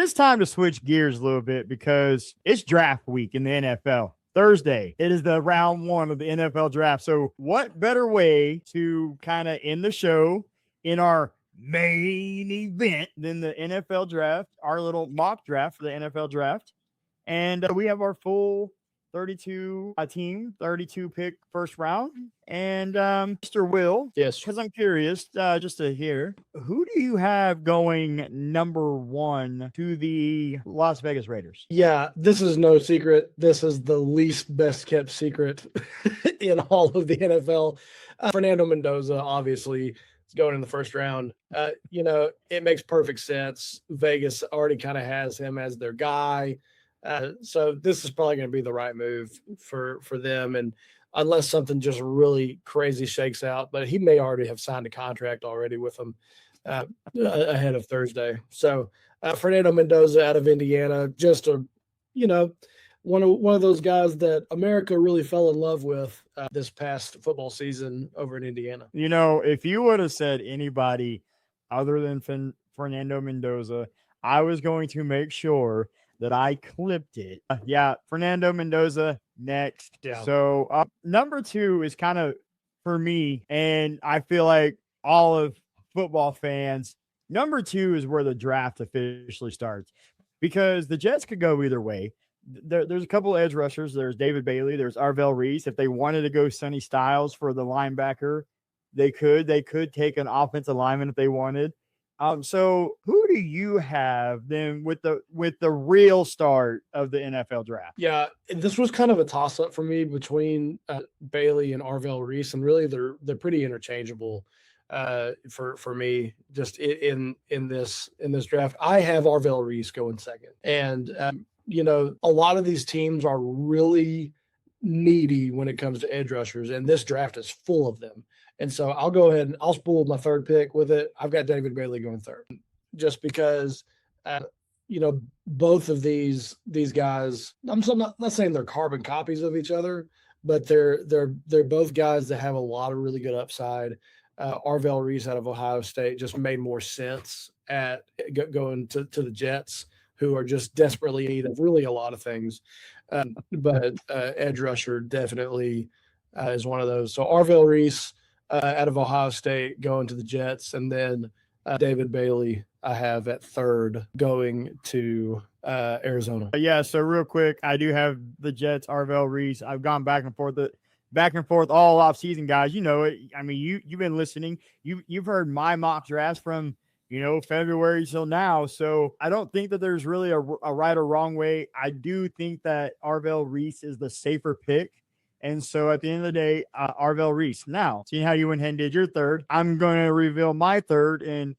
it's time to switch gears a little bit because it's draft week in the NFL. Thursday, it is the round one of the NFL draft. So, what better way to kind of end the show in our main event than the NFL draft, our little mock draft for the NFL draft? And we have our full 32 team, 32 pick first round. And Mr. Will, Yes. because I'm curious just to hear, who do you have going number one to the Las Vegas Raiders? Yeah, this is no secret. This is the least best kept secret in all of the NFL. Fernando Mendoza, obviously, is going in the first round. It makes perfect sense. Vegas already kind of has him as their guy. So this is probably going to be the right move for them. And unless something just really crazy shakes out, but he may already have signed a contract already with them ahead of Thursday. So Fernando Mendoza out of Indiana, just one of those guys that America really fell in love with this past football season over in Indiana. If you would have said anybody other than Fernando Mendoza, I was going to make sure that I clipped it. Fernando Mendoza next. Yeah. So number two is kind of for me, and I feel like all of football fans, number two is where the draft officially starts because the Jets could go either way. There's a couple of edge rushers. There's David Bailey. There's Arvell Reese. If they wanted to go Sonny Styles for the linebacker, they could. They could take an offensive lineman if they wanted. So who do you have then with the real start of the NFL draft? Yeah, this was kind of a toss up for me between Bailey and Arvell Reese, and really they're pretty interchangeable for me. Just in this draft, I have Arvell Reese going second, and a lot of these teams are really needy when it comes to edge rushers, and this draft is full of them. And so I'll go ahead and I'll spool my third pick with it. I've got David Bailey going third, just because, both of these guys. I'm not saying they're carbon copies of each other, but they're both guys that have a lot of really good upside. Arvell Reese out of Ohio State just made more sense at going to the Jets, who are just desperately in need of really a lot of things. But edge rusher definitely is one of those. So Arvell Reese out of Ohio State going to the Jets, and then David Bailey I have at third going to Arizona. So real quick, I do have the Jets, Arvell Reese. I've gone back and forth all off season, guys. You know it. I mean, you've been listening. You've heard my mock drafts from February till now. So I don't think that there's really a right or wrong way. I do think that Arvell Reese is the safer pick. And so at the end of the day, Arvell Reese. Now, seeing how you went ahead and did your third, I'm going to reveal my third and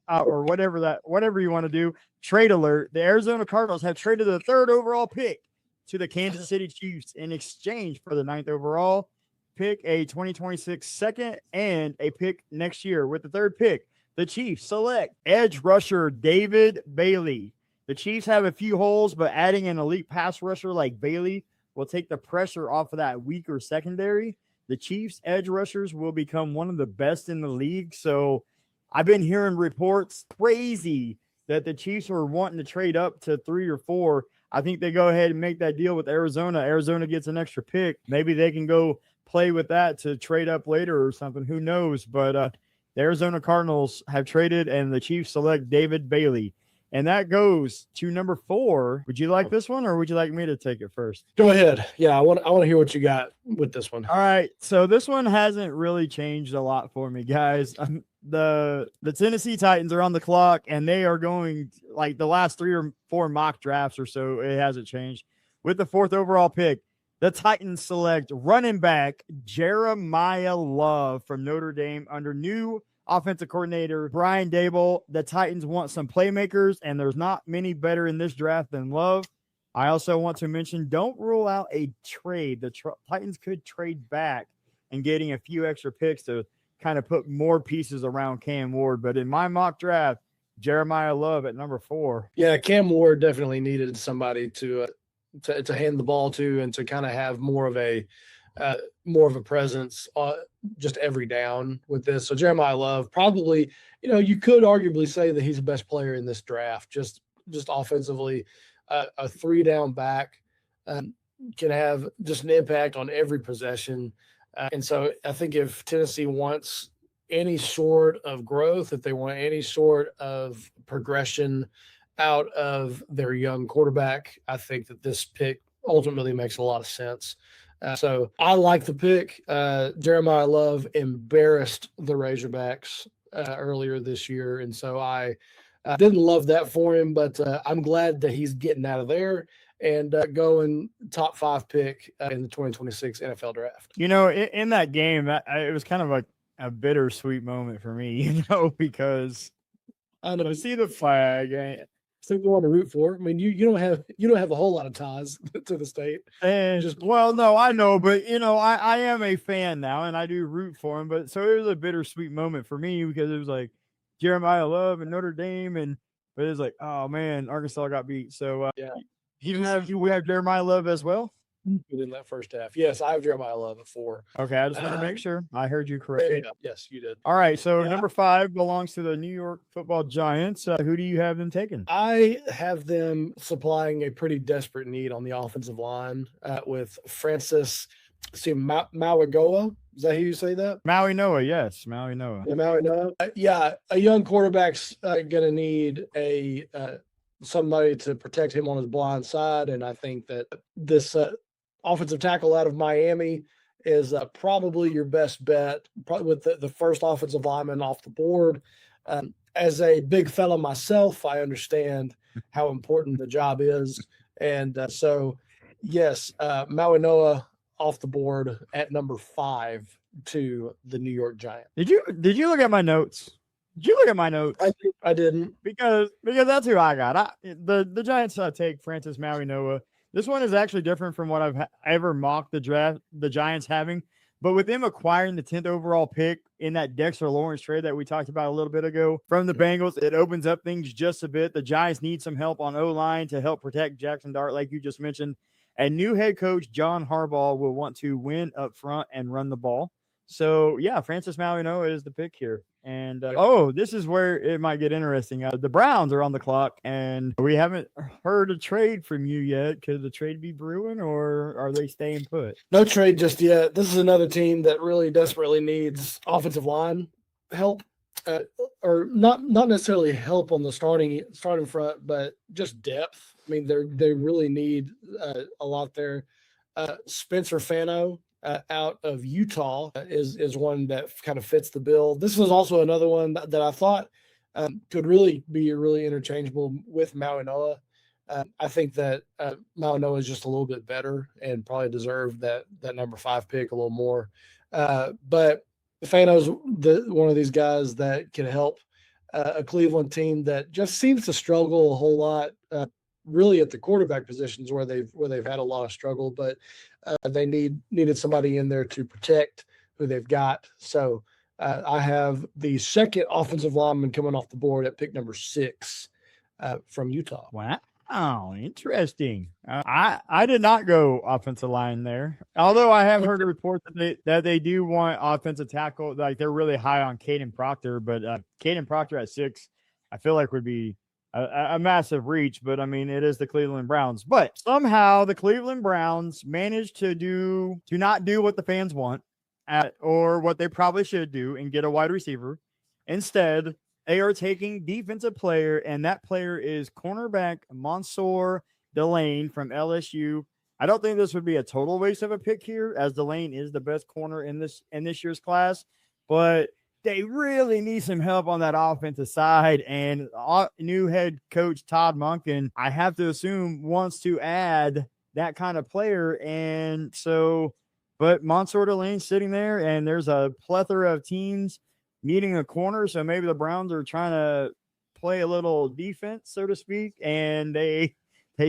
or whatever you want to do. Trade alert. The Arizona Cardinals have traded the third overall pick to the Kansas City Chiefs in exchange for the ninth overall pick, a 2026 second, and a pick next year. With the third pick, the Chiefs select edge rusher David Bailey. The Chiefs have a few holes, but adding an elite pass rusher like Bailey will take the pressure off of that weaker secondary. The Chiefs edge rushers will become one of the best in the league. So I've been hearing reports crazy that the Chiefs are wanting to trade up to 3 or 4. I think they go ahead and make that deal with Arizona. Arizona gets an extra pick. Maybe they can go play with that to trade up later or something. Who knows? But the Arizona Cardinals have traded, and the Chiefs select David Bailey. And that goes to number 4. Would you like this one, or would you like me to take it first? Go ahead. Yeah, I want to hear what you got with this one. All right. So this one hasn't really changed a lot for me, guys. The Tennessee Titans are on the clock, and they are going like the last 3 or 4 mock drafts or so. It hasn't changed. With the 4th overall pick, the Titans select running back Jeremiah Love from Notre Dame under new offensive coordinator Brian Daboll. The Titans want some playmakers, and there's not many better in this draft than Love. I also want to mention, don't rule out a trade. The Titans could trade back and getting a few extra picks to kind of put more pieces around Cam Ward. But in my mock draft, Jeremiah Love at number 4. Yeah, Cam Ward definitely needed somebody to hand the ball to and to kind of have more of a more of a presence just every down with this. So Jeremiah Love, probably, you could arguably say that he's the best player in this draft, just offensively. A 3-down back can have just an impact on every possession. And so I think if Tennessee wants any sort of growth, if they want any sort of progression out of their young quarterback, I think that this pick ultimately makes a lot of sense. So I like the pick. Jeremiah Love embarrassed the Razorbacks earlier this year, and so I didn't love that for him, but I'm glad that he's getting out of there and going top 5 pick in the 2026 NFL draft. In that game, it was kind of like a bittersweet moment for me, because I don't know, see the flag. So you want to root for? I mean, you don't have a whole lot of ties to the state. And well, no, I know, but I am a fan now, and I do root for him. But so it was a bittersweet moment for me because it was like Jeremiah Love and Notre Dame, but it was like, oh man, Arkansas got beat. So yeah, we have Jeremiah Love as well within that first half. Yes, I have Jeremiah Love at 4. Okay, I just want to make sure I heard you correctly. Yeah, yes, you did. All right, so number 5 belongs to the New York Football Giants. Who do you have them taking? I have them supplying a pretty desperate need on the offensive line with Francis Mauigoa. Is that how you say that? Maui Noah, yes, Maui Noah. Yeah, Maui Noah. A young quarterback's going to need somebody to protect him on his blind side, and I think that this offensive tackle out of Miami is probably your best bet, probably with the first offensive lineman off the board. As a big fella myself, I understand how important the job is. And so, yes, Maui Noah off the board at number 5 to the New York Giants. Did you look at my notes? Did you look at my notes? I didn't. Because that's who I got. The Giants take Francis Maui Noah. This one is actually different from what I've ever mocked the Giants having. But with them acquiring the 10th overall pick in that Dexter Lawrence trade that we talked about a little bit ago from the Bengals, it opens up things just a bit. The Giants need some help on O-line to help protect Jackson Dart, like you just mentioned. And new head coach John Harbaugh will want to win up front and run the ball. So, yeah, Francis Maui Noah is the pick here. And, this is where it might get interesting. The Browns are on the clock, and we haven't heard a trade from you yet. Could the trade be brewing, or are they staying put? No trade just yet. This is another team that really desperately needs offensive line help, or not necessarily help on the starting front, but just depth. I mean, they really need a lot there. Spencer Fano out of Utah is one that kind of fits the bill. This was also another one that I thought could really be really interchangeable with Maui Noah. I think that Maui Noah is just a little bit better and probably deserved that number 5 pick a little more. But Fano's one of these guys that can help a Cleveland team that just seems to struggle a whole lot, really at the quarterback positions where they've had a lot of struggle, but they needed somebody in there to protect who they've got. So I have the second offensive lineman coming off the board at pick number 6 from Utah. Wow. Oh, interesting. I did not go offensive line there, although I have heard a report that they do want offensive tackle. Like they're really high on Caden Proctor, but Caden Proctor at 6, I feel like would be a massive reach. But I mean, it is the Cleveland Browns. But somehow the Cleveland Browns managed to not do what the fans want, or what they probably should do, and get a wide receiver. Instead, they are taking defensive player, and that player is cornerback Mansour Delane from LSU. I don't think this would be a total waste of a pick here, as Delane is the best corner in this year's class, but they really need some help on that offensive side. And new head coach Todd Monken, I have to assume, wants to add that kind of player. And so, but Mansour Delane's sitting there, and there's a plethora of teams needing a corner, so maybe the Browns are trying to play a little defense, so to speak, and they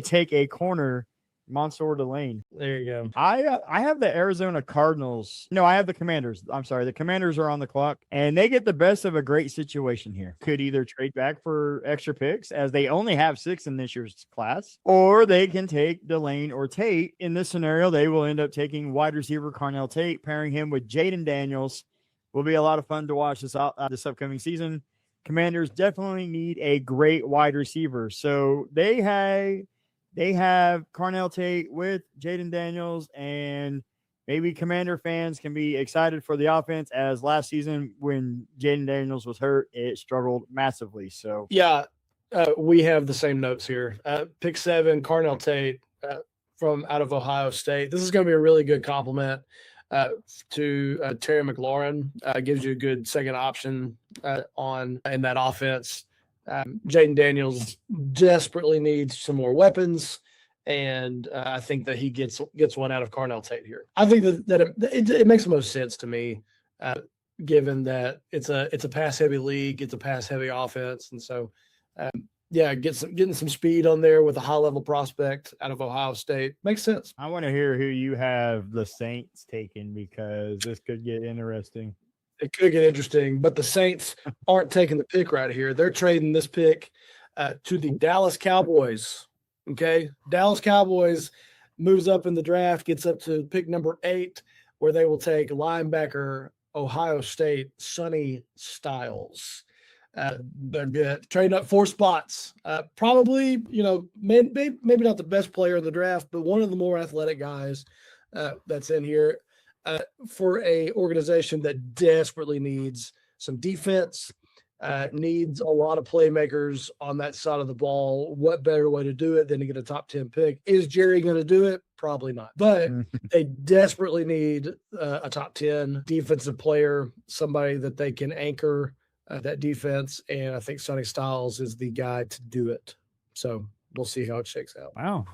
take a corner Mansour Delane. There you go. I have the Arizona Cardinals. No, I have the Commanders. I'm sorry. The Commanders are on the clock, and they get the best of a great situation here. Could either trade back for extra picks, as they only have 6 in this year's class, or they can take Delane or Tate. In this scenario, they will end up taking wide receiver Carnell Tate, pairing him with Jaden Daniels. Will be a lot of fun to watch this upcoming season. Commanders definitely need a great wide receiver, so they have Carnell Tate with Jaden Daniels, and maybe Commander fans can be excited for the offense, as last season when Jaden Daniels was hurt, it struggled massively. So Yeah, we have the same notes here. Pick 7, Carnell Tate from out of Ohio State. This is going to be a really good compliment to Terry McLaurin. Gives you a good second option in that offense. Jaden Daniels desperately needs some more weapons, and I think that he gets one out of Carnell Tate here. I think that it makes the most sense to me, given that it's a pass heavy league, it's a pass heavy offense, and so getting some speed on there with a high level prospect out of Ohio State makes sense. I want to hear who you have the Saints taking, because this could get interesting. It could get interesting, but the Saints aren't taking the pick right here. They're trading this pick to the Dallas Cowboys. Okay. Dallas Cowboys moves up in the draft, gets up to pick number 8, where they will take linebacker Ohio State Sonny Styles. They're good. Trading up 4 spots. Probably, maybe not the best player in the draft, but one of the more athletic guys that's in here. For a organization that desperately needs some defense, needs a lot of playmakers on that side of the ball. What better way to do it than to get a top 10 pick? Is Jerry going to do it? Probably not. But they desperately need a top 10 defensive player, somebody that they can anchor that defense. And I think Sonny Styles is the guy to do it. So we'll see how it shakes out. Wow.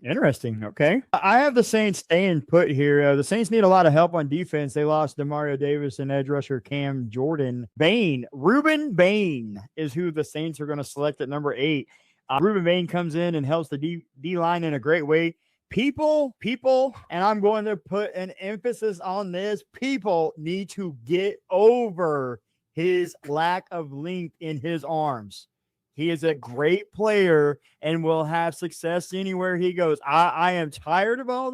Interesting. Okay. I have the Saints staying put here. The Saints need a lot of help on defense. They lost Demario Davis and edge rusher Cam Jordan. Ruben Bain is who the Saints are going to select at number 8. Ruben Bain comes in and helps the D line in a great way. People, and I'm going to put an emphasis on this. People need to get over his lack of length in his arms. He is a great player and will have success anywhere he goes. I am tired of all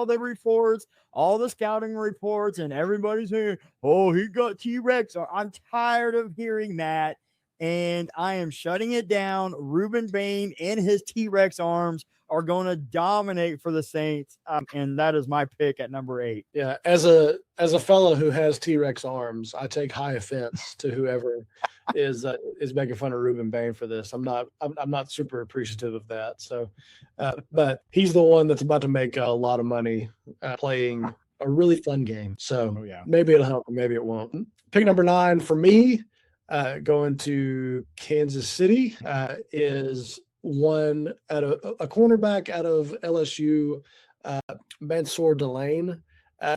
the reports, all the scouting reports, and everybody's saying, "Oh, he got T-Rex." I'm tired of hearing that, and I am shutting it down. Ruben Bain and his T-Rex arms are going to dominate for the Saints, and that is my pick at number 8. Yeah, as a fellow who has T-Rex arms, I take high offense to whoever is making fun of Ruben Bain for this. I'm not super appreciative of that. So, but he's the one that's about to make a lot of money playing a really fun game. So maybe it'll help, maybe it won't. Pick number 9 for me, going to Kansas City, is one out of a cornerback out of LSU, Mansour Delane.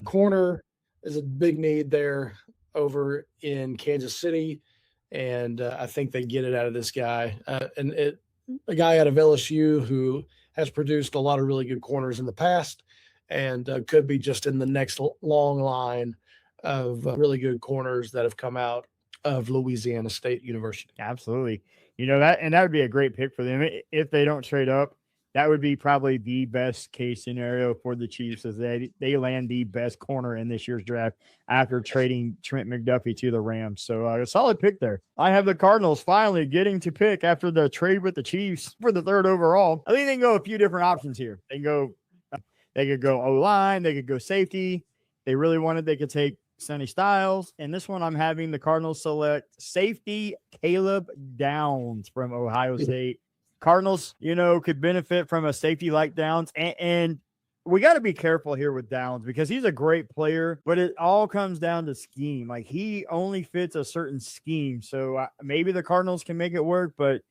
Corner is a big need there over in Kansas City, and I think they get it out of this guy. A guy out of LSU who has produced a lot of really good corners in the past, and could be just in the next long line of really good corners that have come out of Louisiana State University. Absolutely. That would be a great pick for them if they don't trade up. That would be probably the best case scenario for the Chiefs, as they land the best corner in this year's draft after trading Trent McDuffie to the Rams. So a solid pick there. I have the Cardinals finally getting to pick after the trade with the Chiefs for the 3rd overall. I think they can go a few different options here. They could go O-line, they could go safety. They really wanted, they could take Sonny Styles. And this one, I'm having the Cardinals select safety Caleb Downs from Ohio State. Cardinals, could benefit from a safety like Downs. And we got to be careful here with Downs, because he's a great player, but it all comes down to scheme. Like, he only fits a certain scheme. So maybe the Cardinals can make it work, but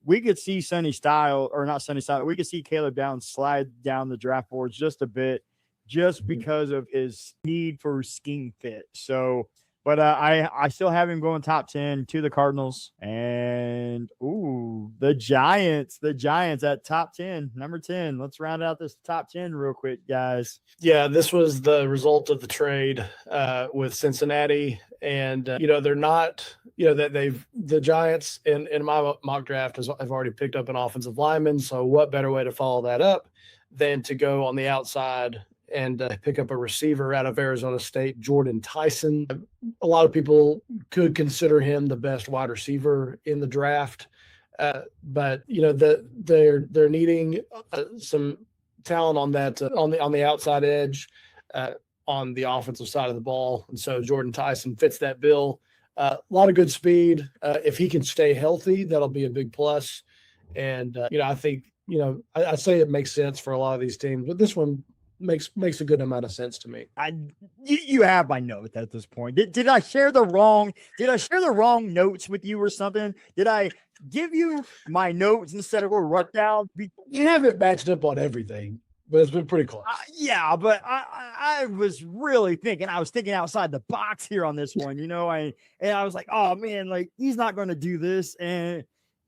we could see we could see Caleb Downs slide down the draft boards just a bit, just because of his need for scheme fit. So But I still have him going top 10 to the Cardinals. And the Giants at top 10, number 10. Let's round out this top 10 real quick, guys. Yeah, this was the result of the trade with Cincinnati, and they're not, that the Giants in my mock draft have already picked up an offensive lineman. So what better way to follow that up than to go on the outside and pick up a receiver out of Arizona State, Jordan Tyson. A lot of people could consider him the best wide receiver in the draft, but they're needing some talent on that on the outside edge on the offensive side of the ball, and so Jordan Tyson fits that bill. A lot of good speed. If he can stay healthy, that'll be a big plus. And I think I say it makes sense for a lot of these teams, but this one makes a good amount of sense to me. You have my note at this point. Did I share the wrong notes with you or something? Did I give you my notes instead of a rundown? You haven't matched up on everything, but it's been pretty close. Yeah, but I was really thinking. I was thinking outside the box here on this one. I was like, oh man, like he's not going to do this, and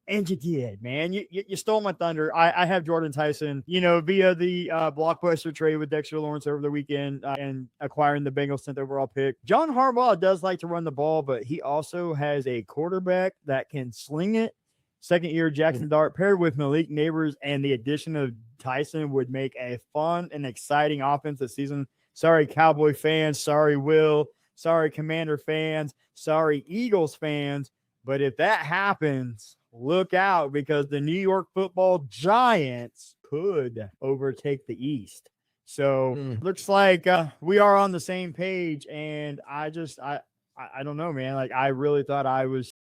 you did, man. You stole my thunder. I have Jordan Tyson, via the blockbuster trade with Dexter Lawrence over the weekend and acquiring the Bengals 10th overall pick. John Harbaugh does like to run the ball, but he also has a quarterback that can sling it. Second year Jackson Dart paired with Malik Neighbors, and the addition of Tyson would make a fun and exciting offense this season. Sorry, Cowboy fans. Sorry, Will. Sorry, Commander fans. Sorry, Eagles fans. But if that happens, look out, because the New York Football Giants could overtake the East. So looks like we are on the same page. And I don't know, man. Like I really thought I was